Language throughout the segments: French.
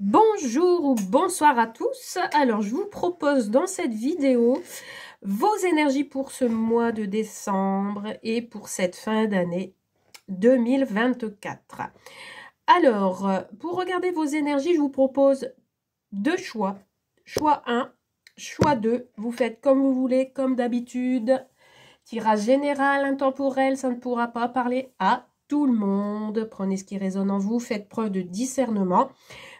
Bonjour ou bonsoir à tous. Alors, je vous propose dans cette vidéo vos énergies pour ce mois de décembre et pour cette fin d'année 2024. Alors, pour regarder vos énergies, je vous propose deux choix. Choix 1, choix 2. Vous faites comme vous voulez, comme d'habitude. Tirage général, intemporel, ça ne pourra pas parler à tout le monde. Prenez ce qui résonne en vous, faites preuve de discernement.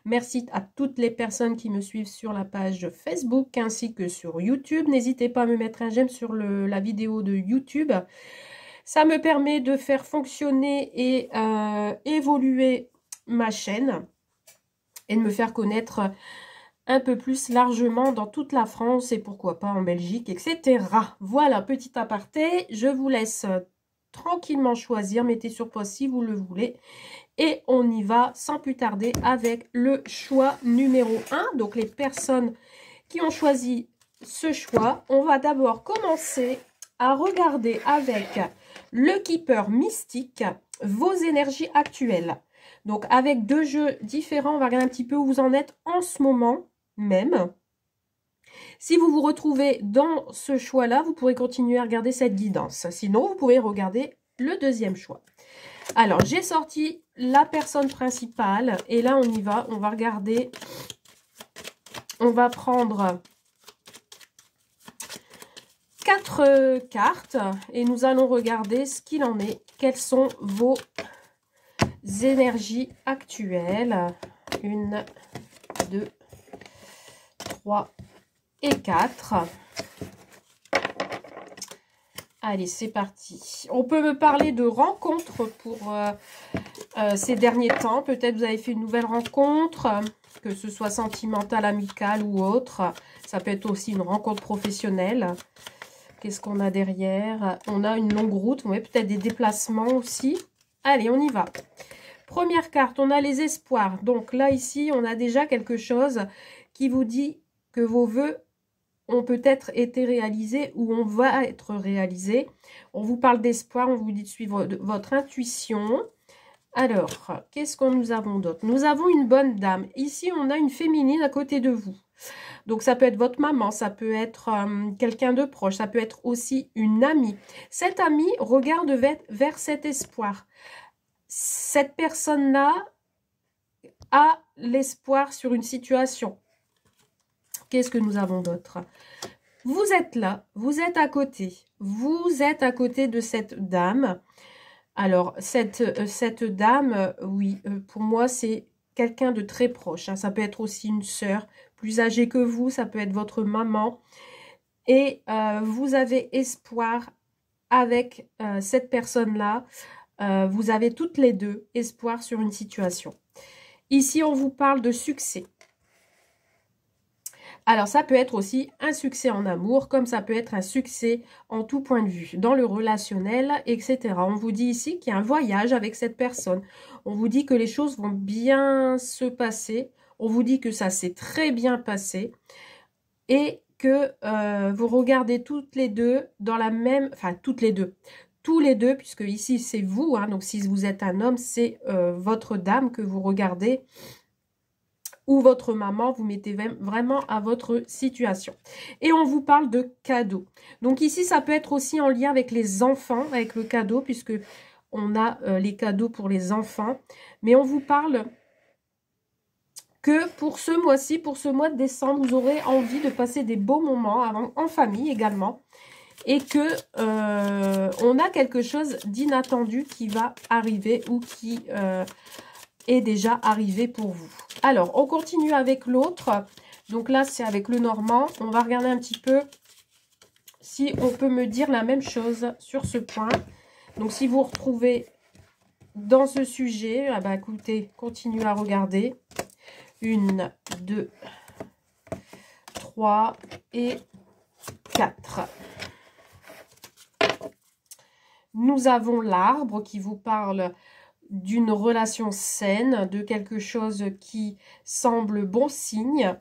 Merci à toutes les personnes qui me suivent sur la page Facebook ainsi que sur YouTube. N'hésitez pas à me mettre un j'aime sur la vidéo de YouTube. Ça me permet de faire fonctionner et évoluer ma chaîne et de me faire connaître un peu plus largement dans toute la France et pourquoi pas en Belgique, etc. Voilà, petit aparté. Je vous laisse tranquillement choisir. Mettez sur pause si vous le voulez. Et on y va sans plus tarder avec le choix numéro 1. Donc les personnes qui ont choisi ce choix, on va d'abord commencer à regarder avec le Keeper Mystique vos énergies actuelles. Donc avec deux jeux différents, on va regarder un petit peu où vous en êtes en ce moment même. Si vous vous retrouvez dans ce choix-là, vous pourrez continuer à regarder cette guidance. Sinon, vous pouvez regarder le deuxième choix. Alors, j'ai sorti la personne principale et là, on y va. On va regarder. On va prendre 4 cartes et nous allons regarder ce qu'il en est. Quelles sont vos énergies actuelles? 1, 2, 3 et 4. Allez, c'est parti. On peut me parler de rencontres pour ces derniers temps. Peut-être vous avez fait une nouvelle rencontre, que ce soit sentimentale, amicale ou autre. Ça peut être aussi une rencontre professionnelle. Qu'est-ce qu'on a derrière? On a une longue route. Vous voyez, peut-être des déplacements aussi. Allez, on y va. Première carte, on a les espoirs. Donc là, ici, on a déjà quelque chose qui vous dit que vos vœux ont peut-être été réalisés ou on va être réalisés. On vous parle d'espoir, on vous dit de suivre votre intuition. Alors, qu'est-ce que nous avons d'autre? Nous avons une bonne dame. Ici, on a une féminine à côté de vous. Donc, ça peut être votre maman, ça peut être quelqu'un de proche, ça peut être aussi une amie. Cette amie regarde vers cet espoir. Cette personne-là a l'espoir sur une situation. Qu'est-ce que nous avons d'autre? Vous êtes là, vous êtes à côté. Vous êtes à côté de cette dame. Alors, cette dame, oui, pour moi, c'est quelqu'un de très proche. Hein. Ça peut être aussi une sœur plus âgée que vous. Ça peut être votre maman. Et vous avez espoir avec cette personne-là. Vous avez toutes les deux espoir sur une situation. Ici, on vous parle de succès. Alors, ça peut être aussi un succès en amour, comme ça peut être un succès en tout point de vue, dans le relationnel, etc. On vous dit ici qu'il y a un voyage avec cette personne. On vous dit que les choses vont bien se passer. On vous dit que ça s'est très bien passé. Et que vous regardez toutes les deux dans la même... Enfin, toutes les deux. Tous les deux, puisque ici, c'est vous. Hein, donc, si vous êtes un homme, c'est votre dame que vous regardez ou votre maman, vous mettez vraiment à votre situation. Et on vous parle de cadeaux. Donc ici, ça peut être aussi en lien avec les enfants, avec le cadeau, puisque on a les cadeaux pour les enfants. Mais on vous parle que pour ce mois-ci, pour ce mois de décembre, vous aurez envie de passer des beaux moments en famille également. Et que on a quelque chose d'inattendu qui va arriver ou qui... est déjà arrivé pour vous. Alors, on continue avec l'autre. Donc là, c'est avec le normand. On va regarder un petit peu si on peut me dire la même chose sur ce point. Donc, si vous retrouvez dans ce sujet, ah bah, écoutez, continuez à regarder. 1, 2, 3 et 4. Nous avons l'arbre qui vous parle d'une relation saine, de quelque chose qui semble bon signe.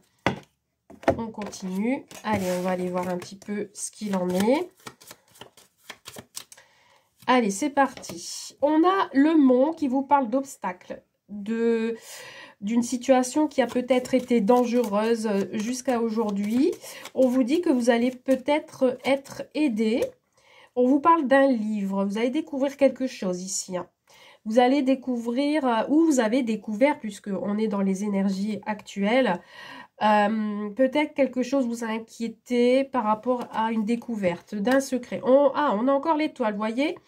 On continue. Allez, on va aller voir un petit peu ce qu'il en est. Allez, c'est parti. On a le mont qui vous parle d'obstacles, de d'une situation qui a peut-être été dangereuse jusqu'à aujourd'hui. On vous dit que vous allez peut-être être aidé. On vous parle d'un livre. Vous allez découvrir quelque chose ici. Hein. Vous allez découvrir, ou vous avez découvert, puisqu'on est dans les énergies actuelles, peut-être quelque chose vous a inquiété par rapport à une découverte d'un secret. On a encore l'étoile, vous voyez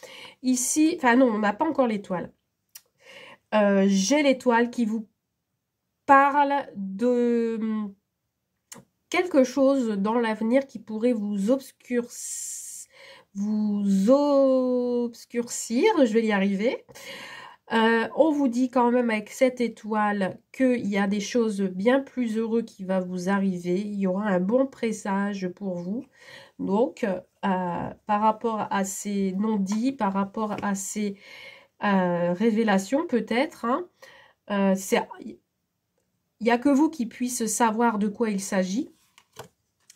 ici, enfin non, on n'a pas encore l'étoile. J'ai l'étoile qui vous parle de quelque chose dans l'avenir qui pourrait vous obscurcir, je vais y arriver. On vous dit quand même avec cette étoile qu'il y a des choses bien plus heureuses qui vont vous arriver. Il y aura un bon présage pour vous. Donc, par rapport à ces non-dits, par rapport à ces révélations peut-être, hein, il n'y a que vous qui puissiez savoir de quoi il s'agit.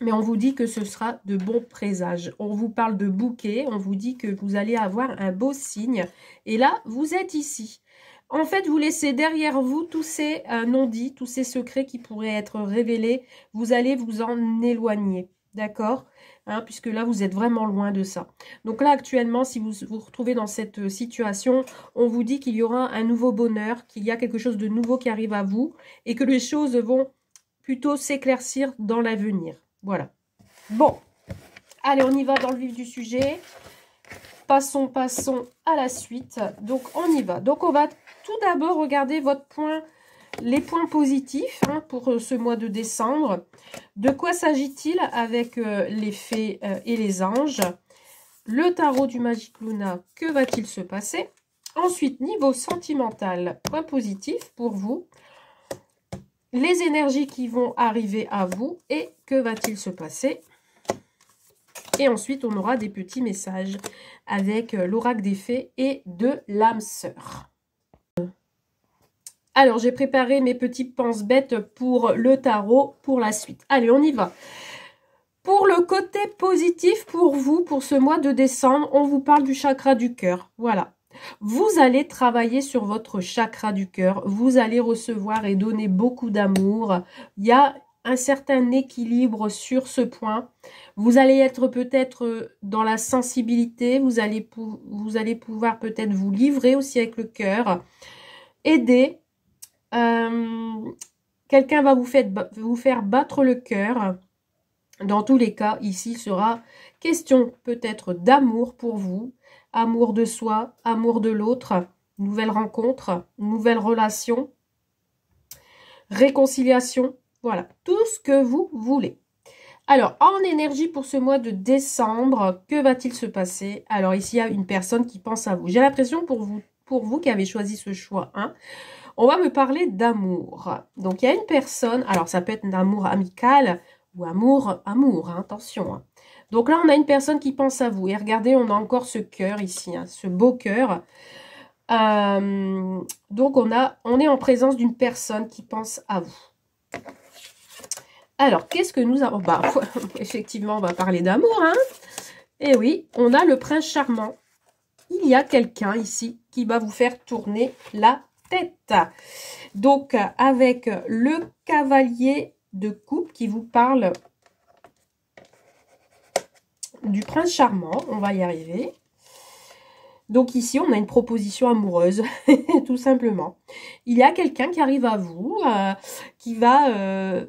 Mais on vous dit que ce sera de bons présages. On vous parle de bouquet, on vous dit que vous allez avoir un beau signe. Et là, vous êtes ici. En fait, vous laissez derrière vous tous ces non-dits, tous ces secrets qui pourraient être révélés. Vous allez vous en éloigner, d'accord, hein, puisque là, vous êtes vraiment loin de ça. Donc là, actuellement, si vous vous retrouvez dans cette situation, on vous dit qu'il y aura un nouveau bonheur, qu'il y a quelque chose de nouveau qui arrive à vous et que les choses vont plutôt s'éclaircir dans l'avenir. Voilà. Bon, allez, on y va dans le vif du sujet. Passons à la suite. Donc, on y va. Donc, on va tout d'abord regarder les points positifs hein, pour ce mois de décembre. De quoi s'agit-il avec les fées et les anges? Le tarot du Magic Luna, que va-t-il se passer? Ensuite, niveau sentimental, point positif pour vous. Les énergies qui vont arriver à vous et que va-t-il se passer? Et ensuite, on aura des petits messages avec l'oracle des fées et de l'âme sœur. Alors, j'ai préparé mes petits pense-bêtes pour le tarot pour la suite. Allez, on y va. Pour le côté positif pour vous, pour ce mois de décembre, on vous parle du chakra du cœur. Voilà. Vous allez travailler sur votre chakra du cœur. Vous allez recevoir et donner beaucoup d'amour. Il y a un certain équilibre sur ce point. Vous allez être peut-être dans la sensibilité. Vous allez pouvoir peut-être vous livrer aussi avec le cœur. Aider. Quelqu'un va vous faire battre le cœur. Dans tous les cas, ici sera question peut-être d'amour pour vous. Amour de soi, amour de l'autre, nouvelle rencontre, nouvelle relation, réconciliation, voilà, tout ce que vous voulez. Alors, en énergie pour ce mois de décembre, que va-t-il se passer? Alors ici, il y a une personne qui pense à vous. J'ai l'impression pour vous qui avez choisi ce choix, hein, on va me parler d'amour. Donc, il y a une personne, alors ça peut être un amour amical ou amour, hein, attention, hein. Donc là, on a une personne qui pense à vous. Et regardez, on a encore ce cœur ici, hein, ce beau cœur. Donc, on est en présence d'une personne qui pense à vous. Alors, qu'est-ce que nous avons? Bah, effectivement, on va parler d'amour. Hein. Et oui, on a le prince charmant. Il y a quelqu'un ici qui va vous faire tourner la tête. Donc, avec le cavalier de coupe qui vous parle du prince charmant, on va y arriver. Donc ici, on a une proposition amoureuse, tout simplement. Il y a quelqu'un qui arrive à vous, qui va,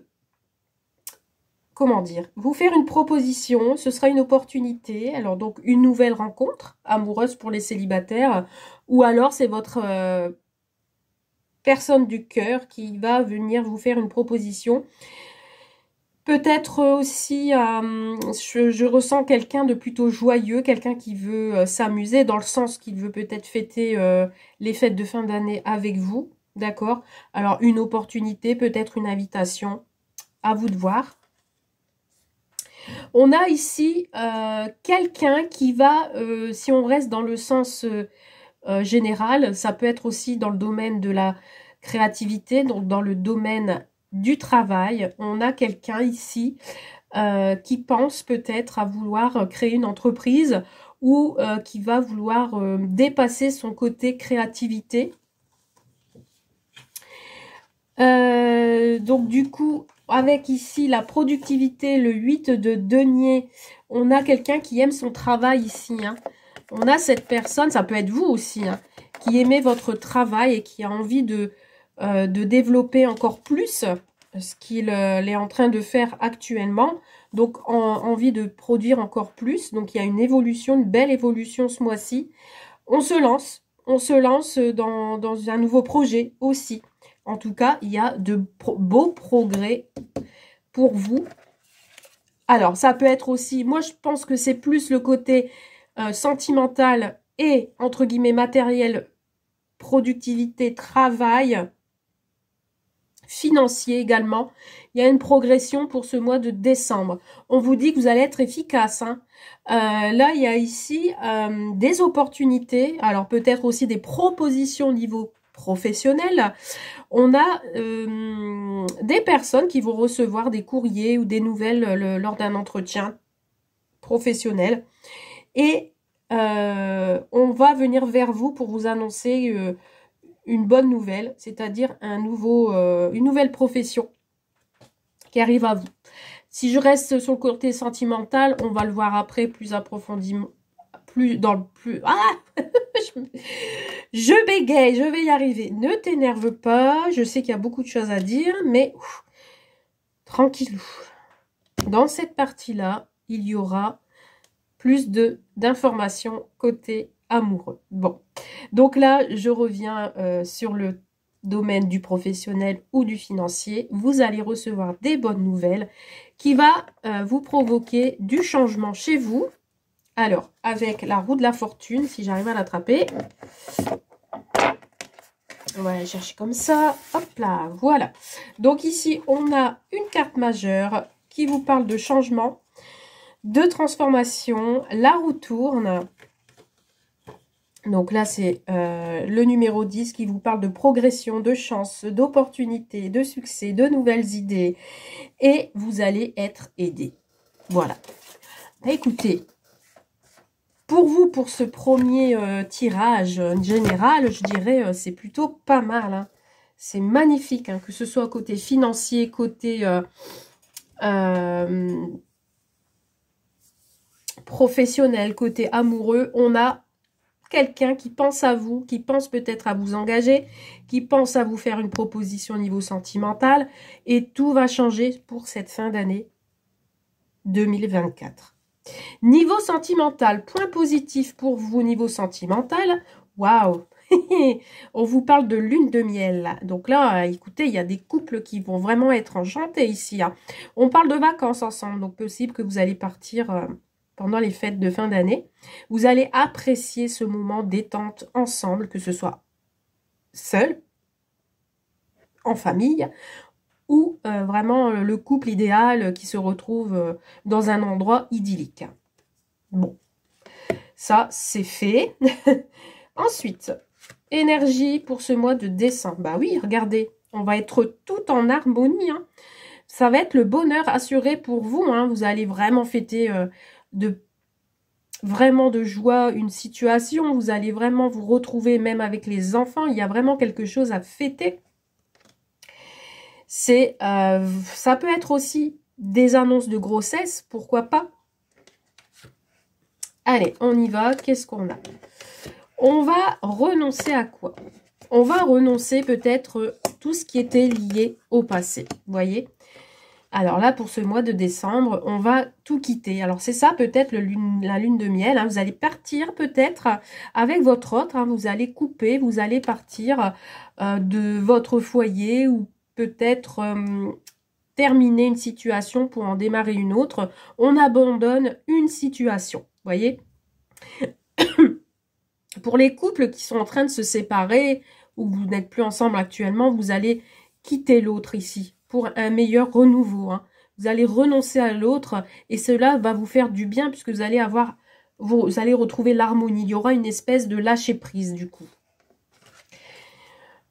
comment dire, vous faire une proposition. Ce sera une opportunité. Alors donc, une nouvelle rencontre amoureuse pour les célibataires. Ou alors, c'est votre personne du cœur qui va venir vous faire une proposition. Peut-être aussi, je ressens quelqu'un de plutôt joyeux, quelqu'un qui veut s'amuser, dans le sens qu'il veut peut-être fêter les fêtes de fin d'année avec vous, d'accord? Alors, une opportunité, peut-être une invitation, à vous de voir. On a ici quelqu'un qui va, si on reste dans le sens général, ça peut être aussi dans le domaine de la créativité, donc dans le domaine du travail. On a quelqu'un ici qui pense peut-être à vouloir créer une entreprise ou qui va vouloir dépasser son côté créativité. Donc du coup, avec ici la productivité, le 8 de denier, on a quelqu'un qui aime son travail ici. Hein. On a cette personne, ça peut être vous aussi, hein, qui aimez votre travail et qui a envie de développer encore plus ce qu'il est en train de faire actuellement. Donc, envie de produire encore plus. Donc, il y a une évolution, une belle évolution ce mois-ci. On se lance dans un nouveau projet aussi. En tout cas, il y a de beaux progrès pour vous. Alors, ça peut être aussi, moi je pense que c'est plus le côté sentimental et, entre guillemets, matériel, productivité, travail, financier également. Il y a une progression pour ce mois de décembre. On vous dit que vous allez être efficace. Hein. Là, il y a ici des opportunités. Alors, peut-être aussi des propositions au niveau professionnel. On a des personnes qui vont recevoir des courriers ou des nouvelles lors d'un entretien professionnel. Et on va venir vers vous pour vous annoncer une bonne nouvelle, c'est-à-dire une nouvelle profession qui arrive à vous. Si je reste sur le côté sentimental, on va le voir après plus approfondément. Ah je bégaye, je vais y arriver. Ne t'énerve pas, je sais qu'il y a beaucoup de choses à dire, mais tranquillou. Dans cette partie-là, il y aura plus d'informations côté amoureux. Bon, donc là, je reviens sur le domaine du professionnel ou du financier. Vous allez recevoir des bonnes nouvelles qui va vous provoquer du changement chez vous. Alors, avec la roue de la fortune, si j'arrive à l'attraper, on va aller chercher comme ça. Hop là, voilà. Donc ici, on a une carte majeure qui vous parle de changement, de transformation. La roue tourne. Donc là, c'est le numéro 10 qui vous parle de progression, de chance, d'opportunité, de succès, de nouvelles idées. Et vous allez être aidé. Voilà. Écoutez, pour vous, pour ce premier tirage général, je dirais c'est plutôt pas mal. Hein. C'est magnifique, hein, que ce soit côté financier, côté professionnel, côté amoureux. On a quelqu'un qui pense à vous, qui pense peut-être à vous engager, qui pense à vous faire une proposition au niveau sentimental. Et tout va changer pour cette fin d'année 2024. Niveau sentimental, point positif pour vous niveau sentimental. Waouh. On vous parle de lune de miel. Là. Donc là, écoutez, il y a des couples qui vont vraiment être enchantés ici. Hein. On parle de vacances ensemble. Donc possible que vous allez partir pendant les fêtes de fin d'année. Vous allez apprécier ce moment détente ensemble, que ce soit seul, en famille, ou vraiment le couple idéal qui se retrouve dans un endroit idyllique. Bon, ça c'est fait. Ensuite, énergie pour ce mois de décembre. Bah oui, regardez, on va être tout en harmonie. Hein. Ça va être le bonheur assuré pour vous. Hein. Vous allez vraiment fêter vraiment de joie une situation. Vous allez vraiment vous retrouver même avec les enfants. Il y a vraiment quelque chose à fêter. Ça peut être aussi des annonces de grossesse, pourquoi pas. Allez, on y va. Qu'est-ce qu'on a? On va renoncer à quoi? On va renoncer peut-être tout ce qui était lié au passé. Vous voyez? Alors là, pour ce mois de décembre, on va tout quitter. Alors c'est ça peut-être la lune de miel. Hein. Vous allez partir peut-être avec votre autre. Hein. Vous allez couper, vous allez partir de votre foyer ou peut-être terminer une situation pour en démarrer une autre. On abandonne une situation. Vous voyez? Pour les couples qui sont en train de se séparer ou vous n'êtes plus ensemble actuellement, vous allez quitter l'autre ici pour un meilleur renouveau. Hein. Vous allez renoncer à l'autre et cela va vous faire du bien puisque vous allez retrouver l'harmonie. Il y aura une espèce de lâcher prise du coup.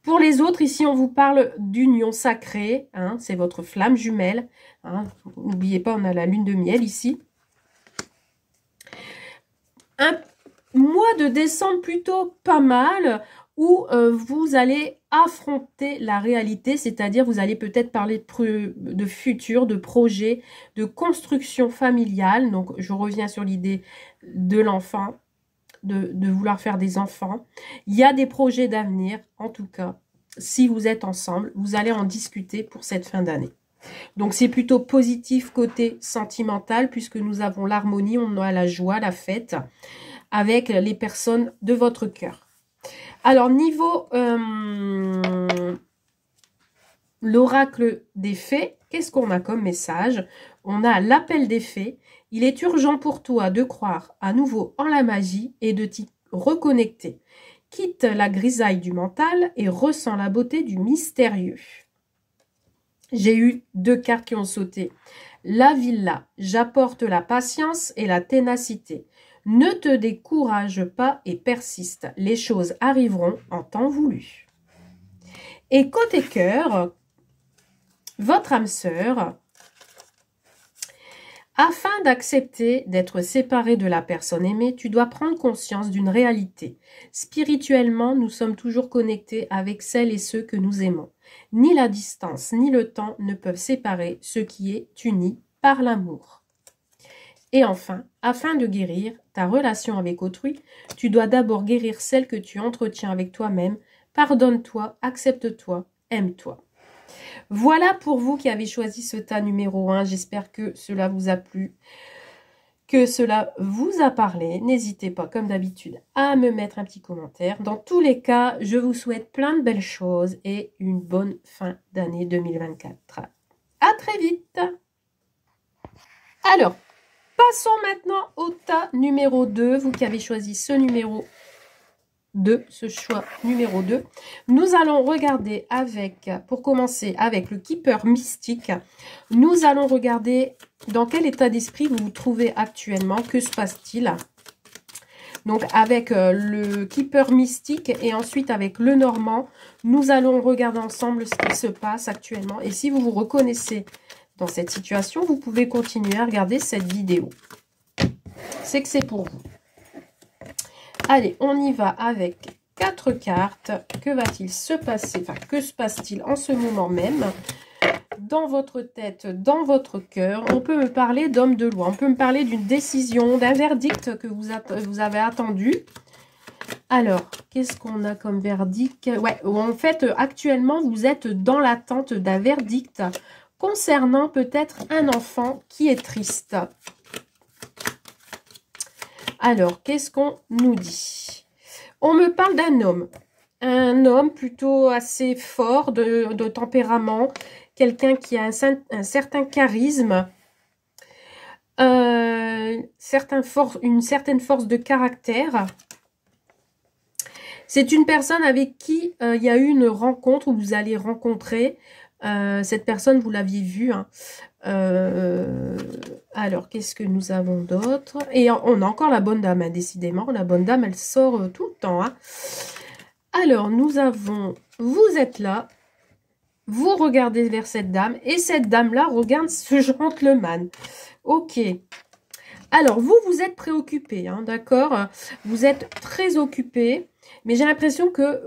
Pour les autres, ici, on vous parle d'union sacrée. Hein, c'est votre flamme jumelle. Hein. N'oubliez pas, on a la lune de miel ici. Un mois de décembre plutôt pas mal. où vous allez affronter la réalité, c'est-à-dire vous allez peut-être parler de futur, de projet, de construction familiale. Donc, je reviens sur l'idée de l'enfant, de vouloir faire des enfants. Il y a des projets d'avenir, en tout cas, si vous êtes ensemble, vous allez en discuter pour cette fin d'année. Donc, c'est plutôt positif côté sentimental, puisque nous avons l'harmonie, on a la joie, la fête, avec les personnes de votre cœur. Alors, niveau l'oracle des fées, qu'est-ce qu'on a comme message? On a l'appel des fées. Il est urgent pour toi de croire à nouveau en la magie et de t'y reconnecter. Quitte la grisaille du mental et ressens la beauté du mystérieux. J'ai eu 2 cartes qui ont sauté. La villa, j'apporte la patience et la ténacité. Ne te décourage pas et persiste. Les choses arriveront en temps voulu. Et côté cœur, votre âme sœur, afin d'accepter d'être séparé de la personne aimée, tu dois prendre conscience d'une réalité. Spirituellement, nous sommes toujours connectés avec celles et ceux que nous aimons. Ni la distance, ni le temps ne peuvent séparer ce qui est uni par l'amour. Et enfin, afin de guérir ta relation avec autrui, tu dois d'abord guérir celle que tu entretiens avec toi-même. Pardonne-toi, accepte-toi, aime-toi. Voilà pour vous qui avez choisi ce tas numéro 1. J'espère que cela vous a plu, que cela vous a parlé. N'hésitez pas, comme d'habitude, à me mettre un petit commentaire. Dans tous les cas, je vous souhaite plein de belles choses et une bonne fin d'année 2024. À très vite. Alors, passons maintenant au tas numéro 2. Vous qui avez choisi ce numéro 2, ce choix numéro 2. Nous allons regarder avec, pour commencer, avec le Keeper mystique. Nous allons regarder dans quel état d'esprit vous vous trouvez actuellement. Que se passe-t-il? Donc, avec le Keeper mystique et ensuite avec le Normand, nous allons regarder ensemble ce qui se passe actuellement. Et si vous vous reconnaissez dans cette situation, vous pouvez continuer à regarder cette vidéo. C'est que c'est pour vous. Allez, on y va avec 4 cartes. Que va-t-il se passer? Enfin, que se passe-t-il en ce moment même? Dans votre tête, dans votre cœur. On peut me parler d'homme de loi. On peut me parler d'une décision, d'un verdict que vous avez attendu. Alors, qu'est-ce qu'on a comme verdict? Ouais, en fait, actuellement, vous êtes dans l'attente d'un verdict concernant peut-être un enfant qui est triste. Alors, qu'est-ce qu'on nous dit? On me parle d'un homme. Un homme plutôt assez fort de tempérament. Quelqu'un qui a un certain charisme. Une certaine force de caractère. C'est une personne avec qui il y a eu une rencontre où vous allez rencontrer. Cette personne, vous l'aviez vue. Hein. Alors, qu'est-ce que nous avons d'autre? Et on a encore la bonne dame, hein, décidément. La bonne dame, elle sort tout le temps. Hein. Alors, nous avons... Vous êtes là. Vous regardez vers cette dame. Et cette dame-là regarde ce gentleman. Ok. Alors, vous êtes préoccupé, hein, d'accord? Vous êtes très occupé. Mais j'ai l'impression que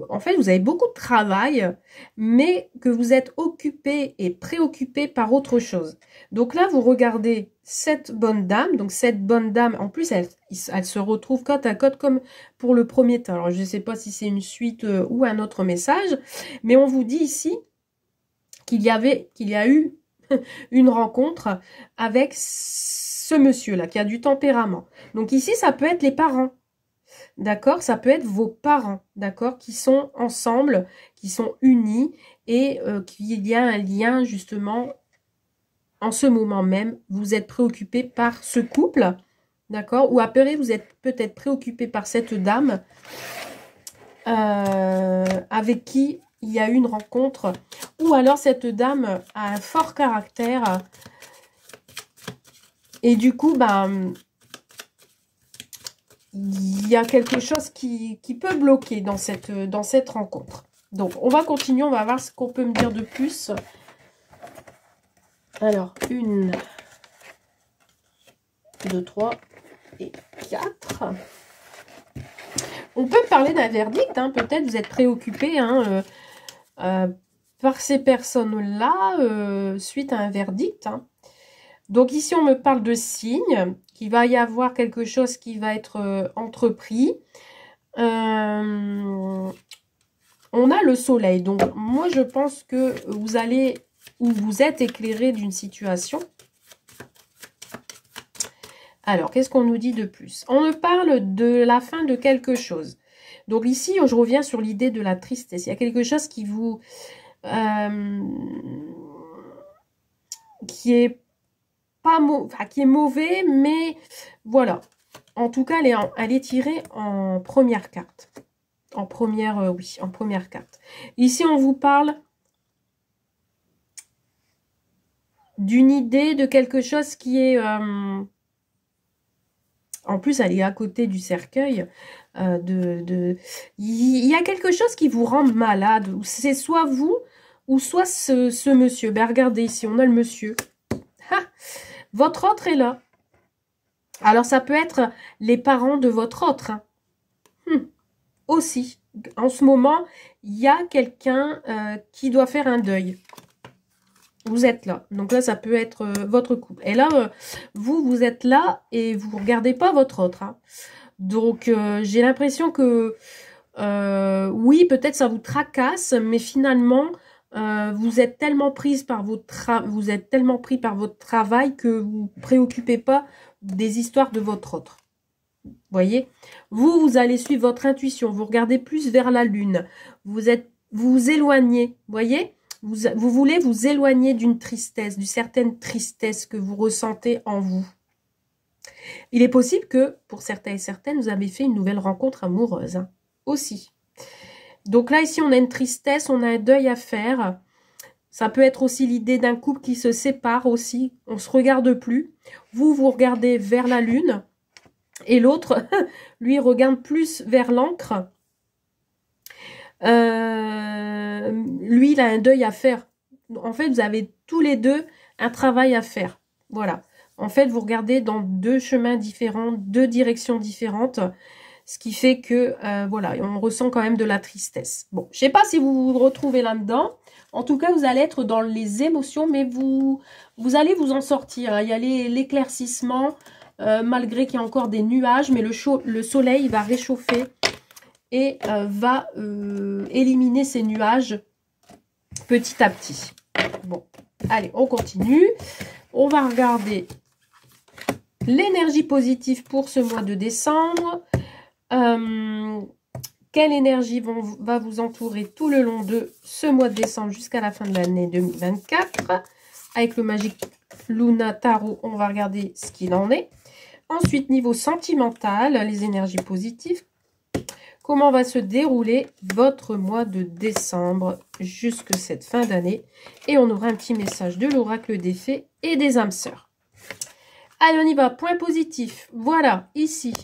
en fait, vous avez beaucoup de travail, mais que vous êtes occupé et préoccupé par autre chose. Donc là, vous regardez cette bonne dame. Donc cette bonne dame, en plus, elle se retrouve côte à côte comme pour le premier temps. Alors, je ne sais pas si c'est une suite ou un autre message, mais on vous dit ici qu'il y a eu une rencontre avec ce monsieur-là, qui a du tempérament. Donc ici, ça peut être les parents. D'accord? Ça peut être vos parents, d'accord? Qui sont ensemble, qui sont unis et qu'il y a un lien justement en ce moment même. Vous êtes préoccupé par ce couple, d'accord? Ou après, vous êtes peut-être préoccupé par cette dame avec qui il y a eu une rencontre. Ou alors cette dame a un fort caractère et du coup, il y a quelque chose qui peut bloquer dans cette rencontre. Donc, on va continuer, on va voir ce qu'on peut me dire de plus. Alors, 1, 2, 3 et 4. On peut parler d'un verdict, hein, peut-être vous êtes préoccupé hein, par ces personnes-là suite à un verdict. Hein. Donc ici, on me parle de signes, qu'il va y avoir quelque chose qui va être entrepris. On a le soleil, donc moi je pense que vous allez ou vous êtes éclairé d'une situation. Alors, qu'est-ce qu'on nous dit de plus? On me parle de la fin de quelque chose. Donc ici, je reviens sur l'idée de la tristesse. Il y a quelque chose qui vous... qui est mauvais, mais voilà. En tout cas, elle est tirée en première carte. En première, oui, en première carte. Ici, on vous parle d'une idée, de quelque chose qui est... en plus, elle est à côté du cercueil. Il y a quelque chose qui vous rend malade. C'est soit vous ou soit ce monsieur. Ben, regardez ici, on a le monsieur. Ha, votre autre est là. Alors, ça peut être les parents de votre autre. Hein. Aussi. En ce moment, il y a quelqu'un qui doit faire un deuil. Vous êtes là. Donc là, ça peut être votre couple. Et là, vous êtes là et vous ne regardez pas votre autre. Hein. Donc, j'ai l'impression que, oui, peut-être ça vous tracasse, mais finalement, vous êtes tellement prise par vous êtes tellement pris par votre travail que vous ne vous préoccupez pas des histoires de votre autre. Voyez, vous allez suivre votre intuition, vous regardez plus vers la lune, vous éloignez, voyez, vous voulez vous éloigner d'une tristesse, d'une certaine tristesse que vous ressentez en vous. Il est possible que, pour certains et certaines, vous avez fait une nouvelle rencontre amoureuse, hein, aussi. Donc là, ici, on a une tristesse, on a un deuil à faire. Ça peut être aussi l'idée d'un couple qui se sépare aussi, on ne se regarde plus. Vous regardez vers la lune. Et l'autre, lui, regarde plus vers l'encre. Lui, il a un deuil à faire. En fait, vous avez tous les deux un travail à faire. Voilà. En fait, vous regardez dans deux chemins différents, deux directions différentes. Ce qui fait que, voilà, on ressent quand même de la tristesse. Bon, je ne sais pas si vous vous retrouvez là-dedans. En tout cas, vous allez être dans les émotions, mais vous allez vous en sortir. Il y a l'éclaircissement. Malgré qu'il y a encore des nuages, mais le soleil va réchauffer et va éliminer ces nuages petit à petit. Bon, allez, on continue. On va regarder l'énergie positive pour ce mois de décembre. Quelle énergie va vous entourer tout le long de ce mois de décembre jusqu'à la fin de l'année 2024. Avec le Magic Luna Tarot, on va regarder ce qu'il en est. Ensuite, niveau sentimental, les énergies positives. Comment va se dérouler votre mois de décembre jusque cette fin d'année. Et on aura un petit message de l'oracle des fées et des âmes sœurs. Allez, on y va. Point positif. Voilà, ici.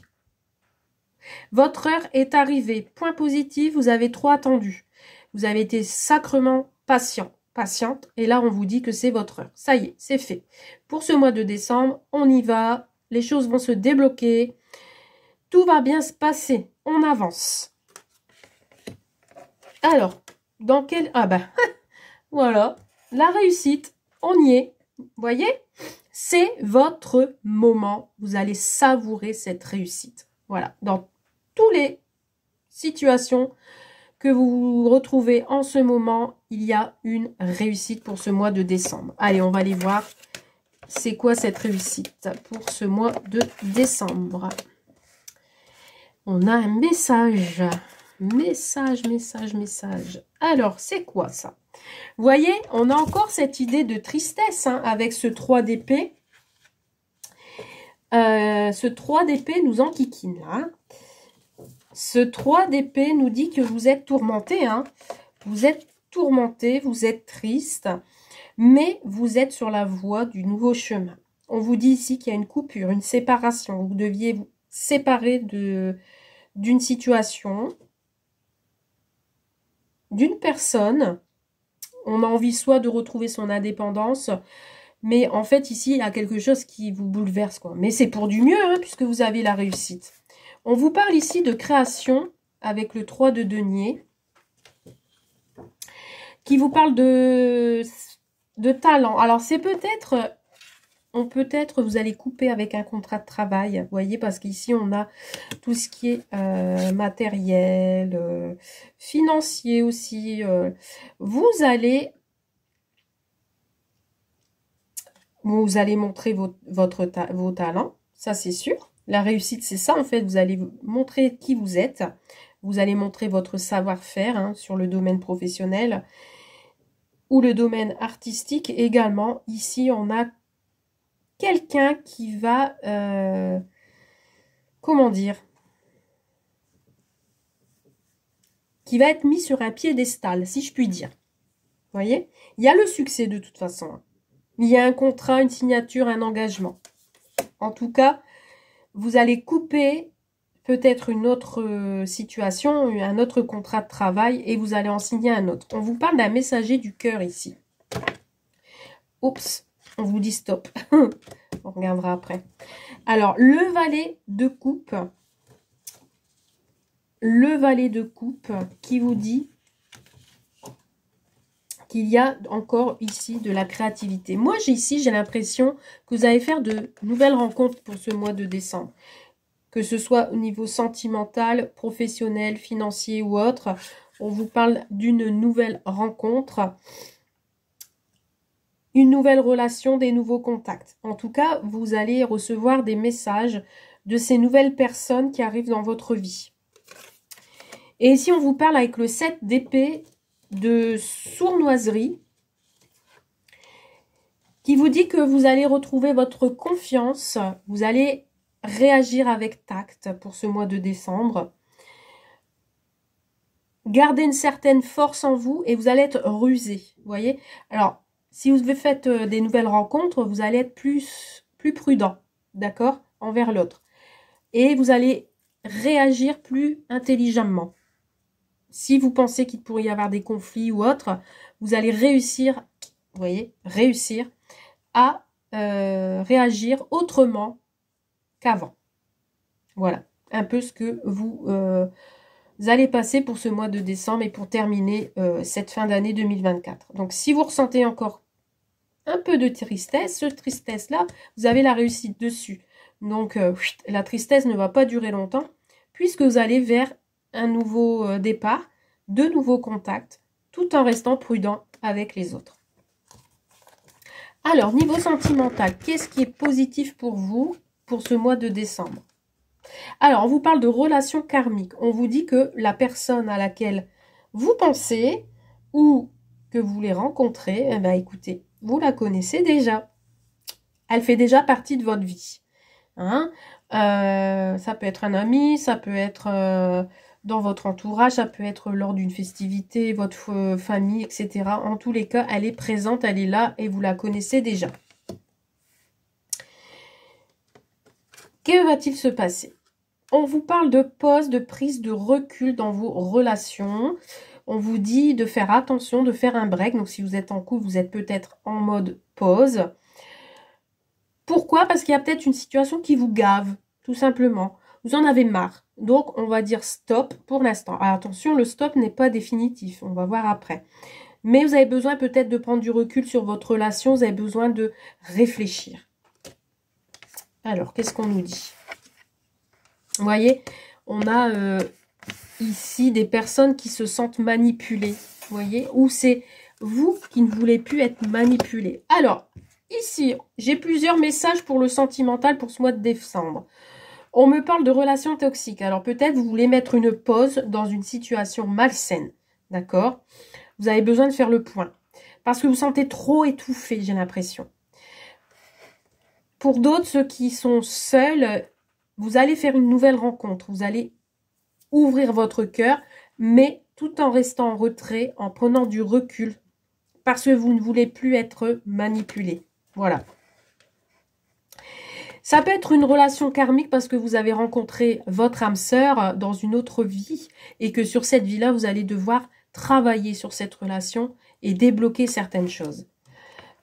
Votre heure est arrivée. Point positif, vous avez trop attendu. Vous avez été sacrement patiente. Et là, on vous dit que c'est votre heure. Ça y est, c'est fait. Pour ce mois de décembre, on y va. Les choses vont se débloquer. Tout va bien se passer. On avance. Alors, dans quel... Ah ben, voilà. La réussite, on y est. Vous voyez? C'est votre moment. Vous allez savourer cette réussite. Voilà. Dans toutes les situations que vous retrouvez en ce moment, il y a une réussite pour ce mois de décembre. Allez, on va aller voir. C'est quoi cette réussite pour ce mois de décembre? On a un message. Message. Alors, c'est quoi ça? Vous voyez, on a encore cette idée de tristesse hein, avec ce 3 d'épée. Ce 3 d'épée nous enquiquine là. Ce 3 d'épée nous dit que vous êtes tourmenté. Hein. Vous êtes tourmenté, vous êtes triste. Mais vous êtes sur la voie du nouveau chemin. On vous dit ici qu'il y a une coupure, une séparation. Vous deviez vous séparer d'une situation, d'une personne. On a envie soit de retrouver son indépendance, mais en fait ici, il y a quelque chose qui vous bouleverse, quoi. Mais c'est pour du mieux, hein, puisque vous avez la réussite. On vous parle ici de création avec le 3 de denier, qui vous parle de talent. Alors, c'est peut-être vous allez couper avec un contrat de travail, vous voyez, parce qu'ici, on a tout ce qui est matériel, financier aussi. Vous allez montrer vos talents, ça c'est sûr. La réussite, c'est ça, en fait, vous allez montrer qui vous êtes. Vous allez montrer votre savoir-faire hein, sur le domaine professionnel ou le domaine artistique également. Ici, on a quelqu'un qui va, comment dire, qui va être mis sur un piédestal, si je puis dire. Vous voyez? Il y a le succès de toute façon. Hein. Il y a un contrat, une signature, un engagement. En tout cas, vous allez couper peut-être une autre situation, un autre contrat de travail et vous allez en signer un autre. On vous parle d'un messager du cœur ici. Oups, on vous dit stop. On regardera après. Alors, le valet de coupe. Le valet de coupe qui vous dit qu'il y a encore ici de la créativité. Moi, j'ai l'impression que vous allez faire de nouvelles rencontres pour ce mois de décembre. Que ce soit au niveau sentimental, professionnel, financier ou autre. On vous parle d'une nouvelle rencontre. Une nouvelle relation, des nouveaux contacts. En tout cas, vous allez recevoir des messages de ces nouvelles personnes qui arrivent dans votre vie. Et ici, on vous parle avec le 7 d'épée de sournoiserie qui vous dit que vous allez retrouver votre confiance. Vous allez réagir avec tact pour ce mois de décembre. Gardez une certaine force en vous et vous allez être rusé. Vous voyez? Alors, si vous faites des nouvelles rencontres, vous allez être plus prudent, d'accord, envers l'autre. Et vous allez réagir plus intelligemment. Si vous pensez qu'il pourrait y avoir des conflits ou autre, vous allez réussir, vous voyez, réussir à réagir autrement qu'avant. Voilà, un peu ce que vous allez passer pour ce mois de décembre et pour terminer cette fin d'année 2024. Donc, si vous ressentez encore un peu de tristesse, cette tristesse-là, vous avez la réussite dessus. Donc, la tristesse ne va pas durer longtemps puisque vous allez vers un nouveau départ, de nouveaux contacts, tout en restant prudent avec les autres. Alors, niveau sentimental, qu'est-ce qui est positif pour vous pour ce mois de décembre? Alors, on vous parle de relations karmiques. On vous dit que la personne à laquelle vous pensez ou que vous voulez rencontrer, eh bien, écoutez, vous la connaissez déjà. Elle fait déjà partie de votre vie. Hein? Ça peut être un ami, ça peut être dans votre entourage, ça peut être lors d'une festivité, votre famille, etc. En tous les cas, elle est présente, elle est là et vous la connaissez déjà. Que va-t-il se passer? On vous parle de pause, de prise de recul dans vos relations. On vous dit de faire attention, de faire un break. Donc, si vous êtes en couple, vous êtes peut-être en mode pause. Pourquoi? Parce qu'il y a peut-être une situation qui vous gave, tout simplement. Vous en avez marre. Donc, on va dire stop pour l'instant. Alors, attention, le stop n'est pas définitif. On va voir après. Mais vous avez besoin peut-être de prendre du recul sur votre relation. Vous avez besoin de réfléchir. Alors, qu'est-ce qu'on nous dit? Vous voyez, on a ici des personnes qui se sentent manipulées. Vous voyez, ou c'est vous qui ne voulez plus être manipulé. Alors, ici, j'ai plusieurs messages pour le sentimental pour ce mois de décembre. On me parle de relations toxiques. Alors, peut-être vous voulez mettre une pause dans une situation malsaine. D'accord? Vous avez besoin de faire le point. Parce que vous sentez trop étouffé, j'ai l'impression. Pour d'autres, ceux qui sont seuls, vous allez faire une nouvelle rencontre. Vous allez ouvrir votre cœur, mais tout en restant en retrait, en prenant du recul, parce que vous ne voulez plus être manipulé. Voilà. Ça peut être une relation karmique parce que vous avez rencontré votre âme sœur dans une autre vie et que sur cette vie-là, vous allez devoir travailler sur cette relation et débloquer certaines choses.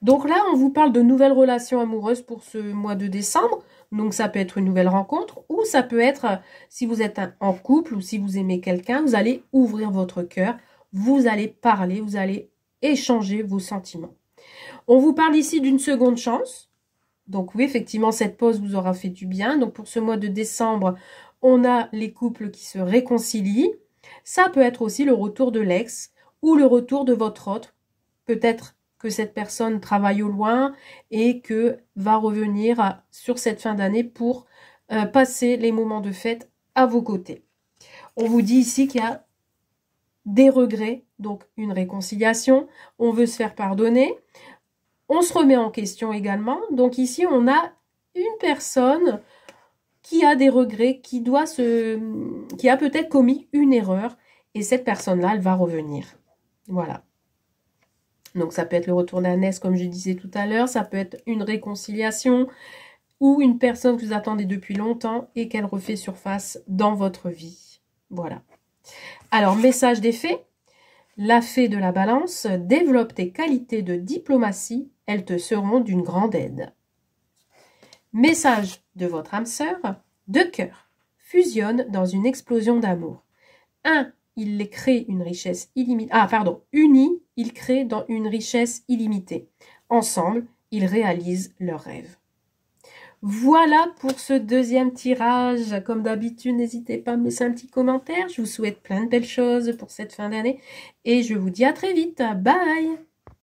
Donc là, on vous parle de nouvelles relations amoureuses pour ce mois de décembre. Donc, ça peut être une nouvelle rencontre ou ça peut être, si vous êtes en couple ou si vous aimez quelqu'un, vous allez ouvrir votre cœur, vous allez parler, vous allez échanger vos sentiments. On vous parle ici d'une seconde chance. Donc oui, effectivement, cette pause vous aura fait du bien. Donc pour ce mois de décembre, on a les couples qui se réconcilient. Ça peut être aussi le retour de l'ex ou le retour de votre autre. Peut-être que cette personne travaille au loin et que va revenir sur cette fin d'année pour passer les moments de fête à vos côtés. On vous dit ici qu'il y a des regrets, donc une réconciliation. On veut se faire pardonner. On se remet en question également. Donc ici, on a une personne qui a des regrets, qui a peut-être commis une erreur. Et cette personne-là, elle va revenir. Voilà. Donc, ça peut être le retour d'un ex, comme je disais tout à l'heure. Ça peut être une réconciliation ou une personne que vous attendez depuis longtemps et qu'elle refait surface dans votre vie. Voilà. Alors, message des fées. La fée de la balance, développe tes qualités de diplomatie. Elles te seront d'une grande aide. Message de votre âme sœur. Deux cœurs fusionnent dans une explosion d'amour. Un, il crée une richesse illimitée. Ah, pardon. Unis, ils créent dans une richesse illimitée. Ensemble, ils réalisent leurs rêves. Voilà pour ce deuxième tirage. Comme d'habitude, n'hésitez pas à me laisser un petit commentaire. Je vous souhaite plein de belles choses pour cette fin d'année. Et je vous dis à très vite. Bye!